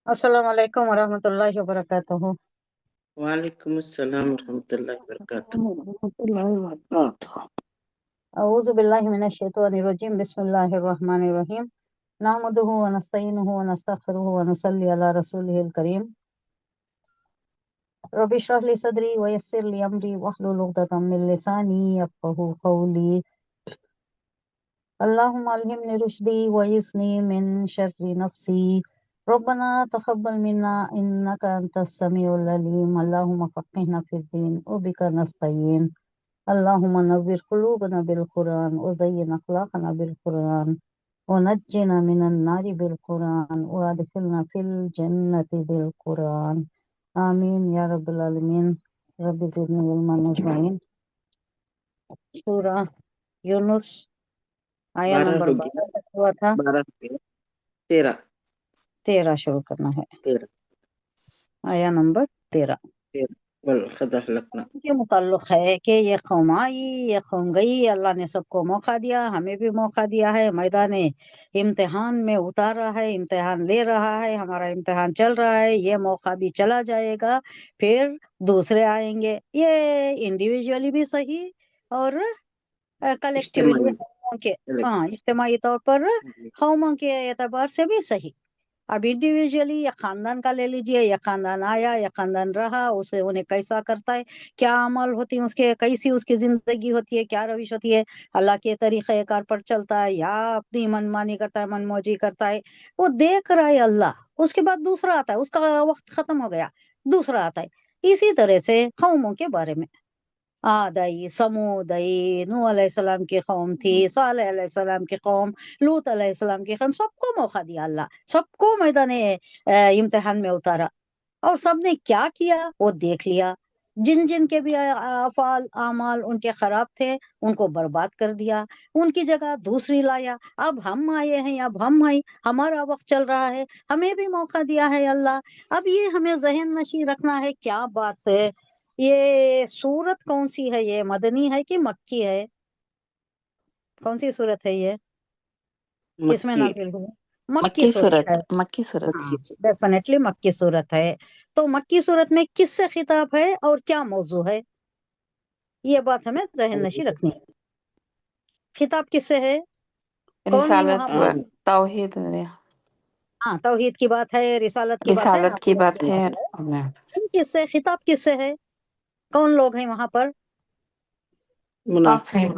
अस्सलाम वालेकुम वरहमतुल्लाहि वबरकातुहू। वालेकुम अस्सलाम रहमतुल्लाहि वबरकातुह। अऊज़ु बिल्लाहि मिनश शैतानिर रजीम। बिस्मिल्लाहिर रहमानिर रहीम। नहमदुहु व नस्तईनुहु व नस्तगफिरुहु व नसल्ली अला रसूलिहिल करीम। रब्बि इश्रह ली सदरी व यस्सिर ली अमरी वहलुल उक़दतम मिन लिसानी यफ़क़हू क़ौली। अल्लाहुम्मा अल्हिमनी रुश्दी व यस्नी मिन शर्रि नफ्सी। रब्बना तक़ब्बल मिन्ना इन्नका अंतस समीउल अलीम। अल्लाहुम्मा फ़क़्हिना फ़िद्दीन व बिका नस्तईन। अल्लाहुम्मा नव्विर क़ुलूबना बिल क़ुरआन व ज़य्यिन अख़लाक़ना बिल क़ुरआन व नज्जिना मिनन नारि बिल क़ुरआन व अदख़िलना फ़िल जन्नति बिल क़ुरआन। आमीन या रब्बल आलमीन। रब्बि ज़िदनी इल्मन अजमाइन। सूरा यूनुस आया 12 नंबर हो गया। 12 तक हुआ था। 12 हो गया। 13 13 शुरू करना है। 13 आया नंबर 13 वल खदह लकना। के मुताल्लिक है कि ये कौम आई, ये कौम गई। अल्लाह ने सबको मौका दिया, हमें भी मौका दिया है। मैदान इम्तिहान में उतारा है, इम्तिहान ले रहा है, हमारा इम्तिहान चल रहा है। ये मौका भी चला जाएगा, फिर दूसरे आएंगे। ये इंडिविजुअली भी सही और कलेक्टिवली इज्तिमाई कौमों के, हाँ, इज्तिमाई तौर पर कौमों के एतबार से भी सही। अब इंडिविजुअली या खानदान का ले लीजिए, या खानदान आया या खानदान रहा, उसे उन्हें कैसा करता है, क्या अमल होती है उसके, कैसी उसकी जिंदगी होती है, क्या रविश होती है, अल्लाह के तरीक़े कार पर चलता है या अपनी मनमानी करता है, मनमौजी करता है, वो देख रहा है अल्लाह। उसके बाद दूसरा आता है, उसका वक्त खत्म हो गया, दूसरा आता है। इसी तरह से कौमों के बारे में आद आई, समूद आई, नूह अलैहिस्सलाम की कौम थी, सालेह अलैहिस्सलाम की कौम, लूत अलैहिस्सलाम की कौम, सबको मौका दिया अल्लाह, सबको मैदान इम्तिहान में उतारा। और सबने क्या किया वो देख लिया। जिन जिन के भी अफ़ाल आमाल उनके खराब थे, उनको बर्बाद कर दिया, उनकी जगह दूसरी लाया। अब हम आए हैं, अब हम हैं, हमारा वक्त चल रहा है, हमें भी मौका दिया है अल्लाह। अब ये हमें जहन नशी रखना है। क्या बात है, ये सूरत कौन सी है? ये मदनी है कि मक्की है? कौन सी सूरत है ये, किसमें मक्की नाजिल हुई? मक्की मक्की सूरत है। सूरत मक्की सूरत हाँ, डेफिनेटली मक्की सूरत है। तो मक्की सूरत में किससे खिताब है और क्या मौजू है, ये बात हमें जहन नशी रखनी है। खिताब किससे है? कौन है वहां रिसालत व पर? तौहीद हाँ, तौहीद की बात है, रिसालत की बात है, रिसालत की आखिरत बात की है। बात है। किससे खिताब, किससे है? कौन लोग हैं वहां पर? काफिर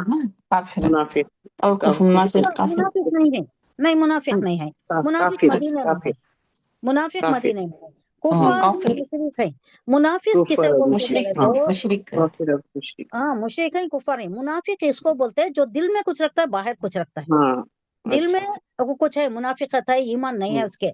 काफिर मुनाफिक और कुछ मुनाफिक काफिर मुनाफिक नहीं है, नहीं मुनाफिक नहीं है। मुनाफिक काफिर मदीने में है, मुनाफिक काफिर मदीने में है। कुफार और काफिर मुशरिक है। मुनाफिक किसे कुफर और बोलते मुशरिक। बोले मुशरिक हाँ, तो, मुशरिक काफिर और मुशरिक। हाँ, मुशरिक है, कुफार है। मुनाफिक इसको बोलते हैं जो दिल में कुछ रखता है, बाहर कुछ रखता है। हाँ, दिल में अच्छा। वो कुछ है, मुनाफिकत है, ईमान नहीं है उसके,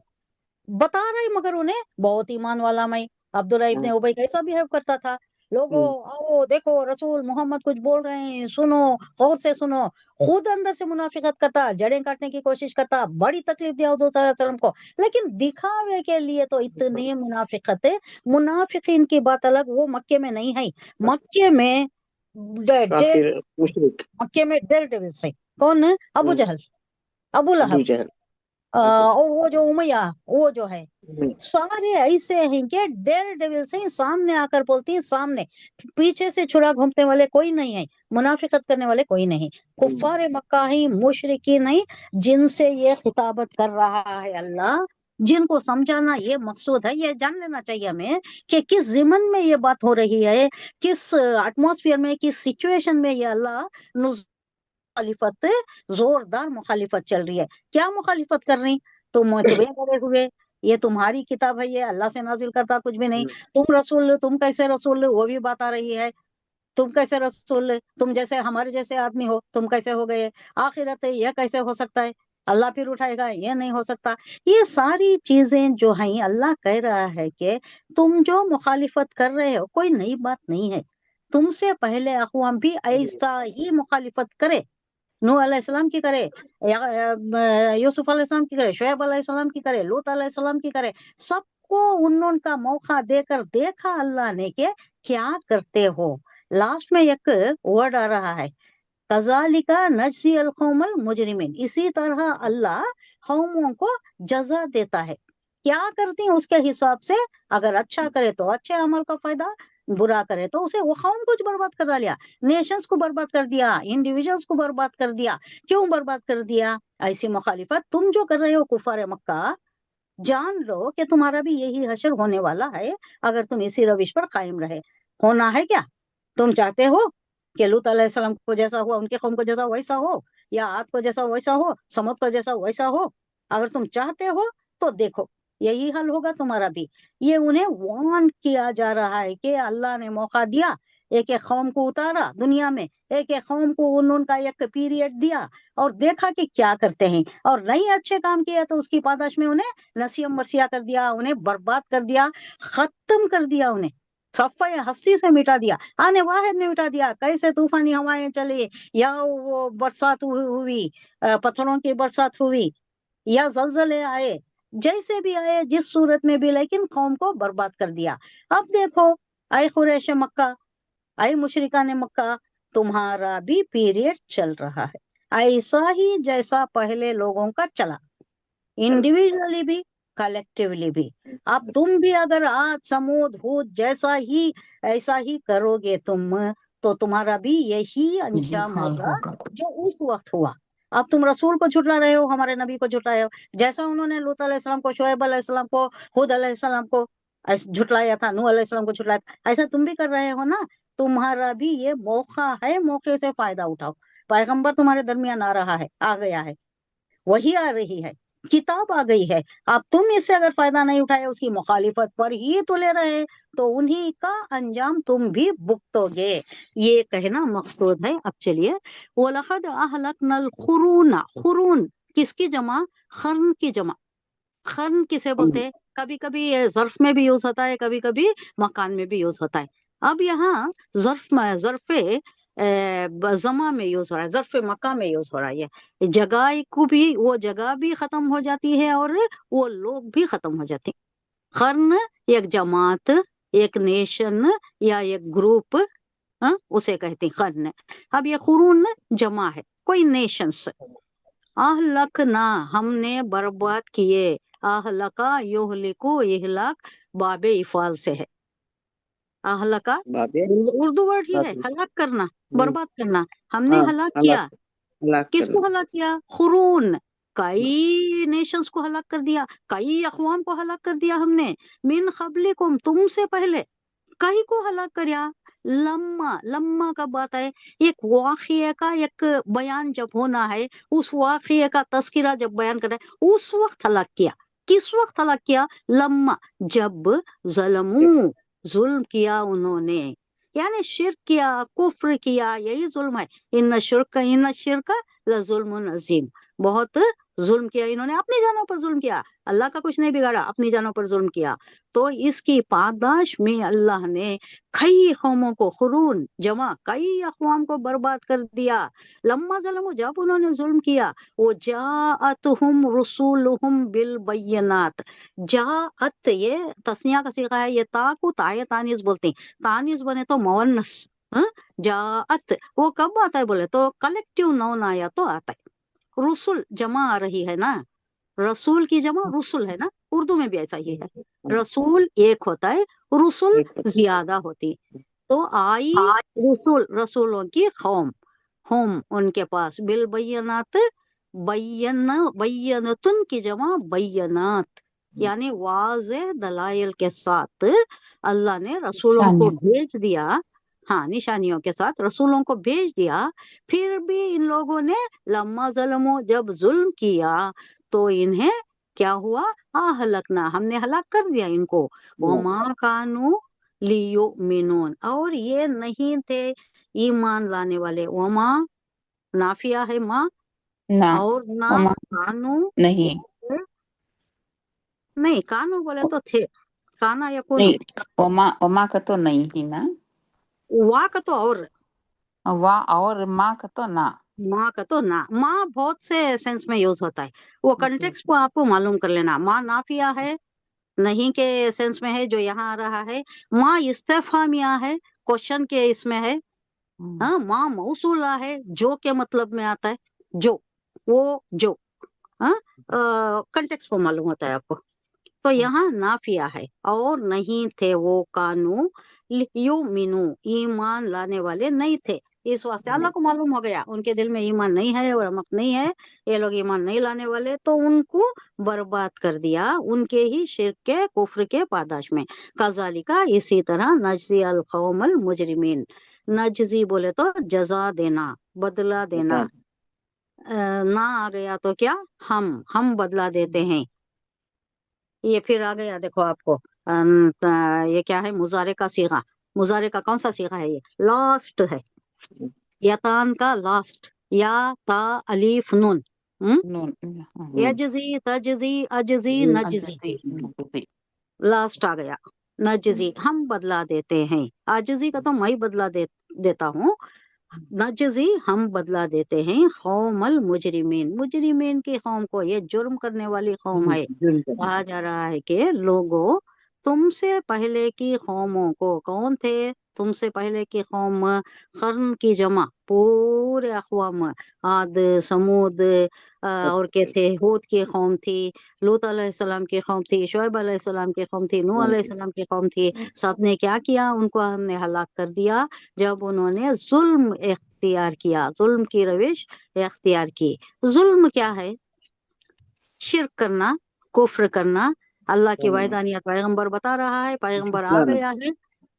बता रहे मगर उन्हें बहुत ईमान वाला मैं। अब्दुल्ला इब्ने उबई कैसा बिहेव करता था, लोगों आओ देखो रसूल मोहम्मद कुछ बोल रहे हैं, सुनो, गौर से सुनो। खुद अंदर से मुनाफिकत करता, जड़ें काटने की कोशिश करता, बड़ी तकलीफ दिया हुजूर सल्लल्लाहु अलैहि वसल्लम को, लेकिन दिखावे के लिए तो इतनी मुनाफिकत है। मुनाफिकीन की बात अलग, वो मक्के में नहीं है। मक्के में डेढ़ काफिर मुशरिक। मक्के में डेढ़ डेविल्स है। कौन? अबू जहल, अबू अबू लहब, जहल। और वो जो उमैया, वो जो है, सारे ऐसे हैं कि डेयर डेविल से सामने आकर बोलती है, सामने पीछे से छुरा घूमने वाले कोई नहीं है, मुनाफिकत करने वाले कोई नहीं। कुफ्फार मक्का ही, मुशरिकी नहीं, जिनसे ये खिताबत कर रहा है अल्लाह, जिनको समझाना ये मकसूद है। ये जान लेना चाहिए हमें कि किस जिमन में ये बात हो रही है, किस एटमॉस्फेयर में, किस सिचुएशन में ये अल्लाह मुखालिफत, जोरदार मुखालिफत चल रही है। क्या मुखालिफत कर रही? तुम तुम्हें बड़े हुए, ये तुम्हारी किताब है, ये अल्लाह से नाजिल करता कुछ भी नहीं। तुम रसूल, तुम कैसे रसूल, वो भी बात आ रही है। तुम कैसे रसूल, तुम जैसे हमारे जैसे आदमी हो, तुम कैसे हो गए? आखिरत है, यह कैसे हो सकता है? अल्लाह फिर उठाएगा, ये नहीं हो सकता। ये सारी चीजें जो हैं, अल्लाह कह रहा है कि तुम जो मुखालिफत कर रहे हो कोई नई बात नहीं है। तुमसे पहले अक़वाम भी ऐसा ही मुखालिफत करे, नूह अलैहिस्सलाम की करे, यूसुफ अलैहिस्सलाम की करे, शुएब अलैहिस्सलाम की करे, लूत अलैहिस्सलाम की करे। सबको उन्होंने मौका देकर देखा अल्लाह ने कि क्या करते हो। लास्ट में एक वर्ड आ रहा है, कज़ालिका नज्ज़ी अल कौमल मुजरिमीन। इसी तरह अल्लाह कौमों को जजा देता है। کیا کرتی ہیں اس کے حساب سے. اگر اچھا کرے تو اچھے عمل کا فائدہ, برا کرے تو اسے, وہ قوم کو برباد کر ڈالیا, نیشنز کو برباد کر دیا, انڈیویجلس کو برباد کر دیا. کیوں برباد کر دیا؟ ایسی مخالفت تم جو کر رہے ہو کفار مکہ, جان لو کہ تمہارا بھی یہی حشر ہونے والا ہے اگر تم اسی روش پر قائم رہے. ہونا ہے کیا؟ تم چاہتے ہو کہ لوط علیہ السلام کو جیسا ہوا ان کے قوم کو جیسا ویسا ہو, یا عاد کو جیسا ویسا ہو, سمود کو جیسا ویسا ہو؟ اگر تم چاہتے ہو تو دیکھو یہی حل ہوگا تمہارا بھی. یہ انہیں وارن کیا جا رہا ہے کہ اللہ نے موقع دیا, ایک ایک قوم کو اتارا دنیا میں, ایک ایک قوم کو ان کا ایک پیریڈ دیا اور دیکھا کہ کیا کرتے ہیں, اور نہیں اچھے کام کیے تو اس کی پاداش میں انہیں نسیم مرثیہ کر دیا, انہیں برباد کر دیا, ختم کر دیا, انہیں صفحہ ہستی سے مٹا دیا, آنے واحد نے مٹا دیا. کیسے طوفانی ہوائیں چلی, یا وہ برسات ہوئی, پتھروں کی برسات ہوئی, یا زلزلے آئے, جیسے بھی آئے جس صورت میں بھی, لیکن قوم کو برباد کر دیا. اب دیکھو اے قریش مکہ, اے مشرکان مکہ, تمہارا بھی پیریڈ چل رہا ہے ایسا ہی جیسا پہلے لوگوں کا چلا, انڈیویجلی بھی کلیکٹیولی بھی. اب تم بھی اگر آج سمود ہود جیسا ہی ایسا ہی کرو گے تم, تو تمہارا بھی یہی یہی انجام حال ہوگا ہوگا. جو اس وقت ہوا. اب تم رسول کو جھٹلا رہے ہو, ہمارے نبی کو جھٹلا رہے ہو, جیسا انہوں نے لوط علیہ السلام کو, شعیب علیہ السلام کو, ہود علیہ السلام کو جھٹلایا تھا, نوح علیہ السلام کو جھٹلایا تھا, ایسا تم بھی کر رہے ہو نا. تمہارا بھی یہ موقع ہے, موقع سے فائدہ اٹھاؤ. پیغمبر تمہارے درمیان آ رہا ہے, آ گیا ہے, وہی آ رہی ہے, کتاب آ گئی ہے. اب تم اس سے اگر فائدہ نہیں اٹھائے, اس کی مخالفت پر ہی تلے رہے, تو انہی کا انجام تم بھی بھگتو گے. یہ کہنا مقصود ہے. اب چلیے, وَلَقَدْ أَهْلَكْنَا الْقُرُونَ, قرون کس کی جمع؟ قرن کی جمع. قرن کسے بولتے ہیں؟ کبھی کبھی یہ ظرف میں بھی یوز ہوتا ہے, کبھی کبھی مکان میں بھی یوز ہوتا ہے. اب یہاں ظرف زماں میں یوز ہو رہا ہے, ظرف مکان میں یوز ہو رہا ہے. جگہ کو بھی, وہ جگہ بھی ختم ہو جاتی ہے اور وہ لوگ بھی ختم ہو جاتے ہیں. قرن ایک جماعت, ایک نیشن یا ایک گروپ, اسے کہتے ہیں قرن. اب یہ قرون جمع ہے, کوئی نیشنز. اہلکنا, ہم نے برباد کیے. اہلکا یہلکو, اہلاک باب افعال سے ہے. اہلکا بابے اردو ورڈ ہی ہے, بابے ہلاک کرنا, برباد کرنا. ہم نے ہاں ہلاک ہلاک کیا. ہلاک کس کرنا. کو ہلاک کیا؟ قرون, کئی نیشنز کو ہلاک کر دیا, کئی اقوام کو ہلاک کر دیا ہم نے. من قبلکم, تم سے پہلے کئی کو ہلاک کریا. لما کا بات ہے, ایک واقعے کا ایک بیان جب ہونا ہے, اس واقعے کا تذکرہ جب بیان کرنا ہے, اس وقت ہلاک کیا. کس وقت ہلاک کیا؟ لما, جب ظلموں, ظلم کیا انہوں نے, یعنی شرک کیا, کفر کیا, یہی ظلم ہے. ان الشرک لظلم عظیم, بہت ظلم کیا انہوں نے, اپنی جانوں پر ظلم کیا. اللہ کا کچھ نہیں بگاڑا, اپنی جانوں پر ظلم کیا. تو اس کی پاداش میں اللہ نے کئی قوموں کو, قرون جمع, کئی اقوام کو برباد کر دیا. لما ظلموا, جب انہوں نے ظلم کیا. وجاءتہم رسولہم بالبینات, جاءت یہ تسنیہ کا صیغہ ہے, یہ تا کو تائے تانیث بولتے ہیں, تانیث بنے تو مؤنث. جاءت وہ کب آتا ہے بولے تو کلیکٹیو نون آیا تو آتا ہے. رسول جمع آ رہی ہے نا, رسول کی جمع رسول ہے نا, اردو میں بھی ایسا ہی ہے. رسول ایک ہوتا ہے, رسول زیادہ ہوتی. تو آئی رسول, رسولوں کی قوم, ہم ان کے پاس, بالبینات, بینتن کی جمع بینات, یعنی واضح دلائل کے ساتھ اللہ نے رسولوں کو بھیج دیا. ہاں, نشانیوں کے ساتھ رسولوں کو بھیج دیا. پھر بھی ان لوگوں نے لما ظلموا, جب ظلم کیا تو انہیں کیا ہوا؟ اہلکنا, ہم نے ہلاک کر دیا ان کو. وما کانوا لیؤمنون, اور یہ نہیں تھے ایمان لانے والے. وما نافیہ ہے ماں, نہ, اور نہ وما کانو, نہیں, نہیں کانو بولے تو تھے, کانا یکونو, نہیں, وما کا تو نہیں ہی نا, وا کا تو اور, وا اور ماں کا تو نہ. ماں کا تو نہ. ماں بہت سے سینس میں یوز ہوتا ہے, وہ کنٹیکس کو آپ کو معلوم کر لینا. ماں نافیہ ہے, نہیں کے سینس میں ہے جو یہاں آ رہا ہے. ماں استفہامیہ ہے, کوشچن کے اس میں ہے. ہاں, ماں موصولہ ہے, جو کے مطلب میں آتا ہے, جو, وہ جو. ہاں, کنٹیکس کو معلوم ہوتا ہے آپ کو. तो यहाँ नाफिया है, और नहीं थे वो कानू युमिनु, ईमान लाने वाले नहीं थे। इस वास्ते अल्लाह को मालूम हो गया उनके दिल में ईमान नहीं है और अमक नहीं है, ये लोग ईमान नहीं लाने वाले, तो उनको बर्बाद कर दिया उनके ही शिर्क के कुफ्र के पादाश में। कज़ालिका, इसी तरह, नजज़ी अल कौमल मुजरिमीन, नजज़ी बोले तो जजा देना, बदला देना, ना आ गया तो क्या, हम बदला देते हैं। ये फिर आ गया देखो आपको, ये क्या है, मुजारे का सीगा। मुजारे का कौन सा सीगा है, ये लास्ट है, यतान का लास्ट, या ता अलीफ नून, नून, यजजी तजजी अजजी नजजी, नजज़ी, लास्ट आ गया। नजजी, हम बदला देते हैं। आजजी का तो मैं बदला देता हूँ, नजजी, हम बदला देते हैं। कौमल मुजरिमीन, मुजरिमीन की कौम को, ये जुर्म करने वाली कौम है। कहा जा रहा है कि लोगों, तुमसे पहले की कौमों को, कौन थे तुमसे पहले की कौम, कर्न की जमा, पूरे अक़वाम, आद, समूद, और के थे, हूद की कौम थी, लूत अलैहिस्सलाम की कौम थी, शुएब अलैहिस्सलाम की कौम थी, नूह अलैहिस्सलाम की कौम थी। सबने क्या किया, उनको हमने हलाक कर दिया जब उन्होंने जुल्म इख्तियार किया, जुल्म की रविश इख्तियार की। जुल्म क्या है, शिर्क करना, कुफ्र करना। अल्लाह की वहदानियत पैगंबर बता रहा है, पैगंबर आ गया है,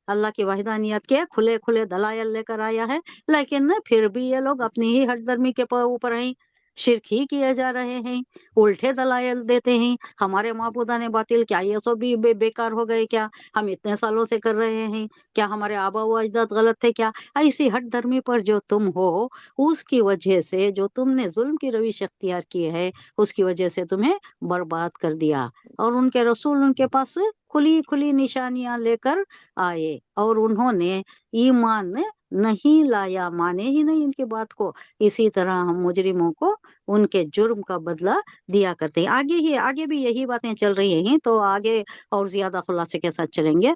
अल्लाह की वहदानियत के खुले खुले दलायल लेकर आया है, लेकिन फिर भी ये लोग अपनी ही हठधर्मी के ऊपर हैं, शिर्क ही किए जा रहे हैं, उल्टे दलायल देते हैं। हमारे माबूदा ने बातिल, क्या ये सब भी बेकार हो गए क्या, हम इतने सालों से कर रहे हैं, क्या हमारे आबा व अजदाद गलत थे क्या। ऐसी हठधर्मी पर जो तुम हो, उसकी वजह से, जो तुमने जुल्म की रविश अख्तियार की है, उसकी वजह से तुम्हें बर्बाद कर दिया। और उनके रसूल उनके पास खुली खुली निशानियां लेकर आए, और उन्होंने ईमान नहीं लाया, माने ही नहीं इनकी बात को। इसी तरह हम मुजरिमों को उनके जुर्म का बदला दिया करते हैं। आगे भी यही बातें चल रही हैं, तो आगे और ज्यादा खुलासे के साथ चलेंगे।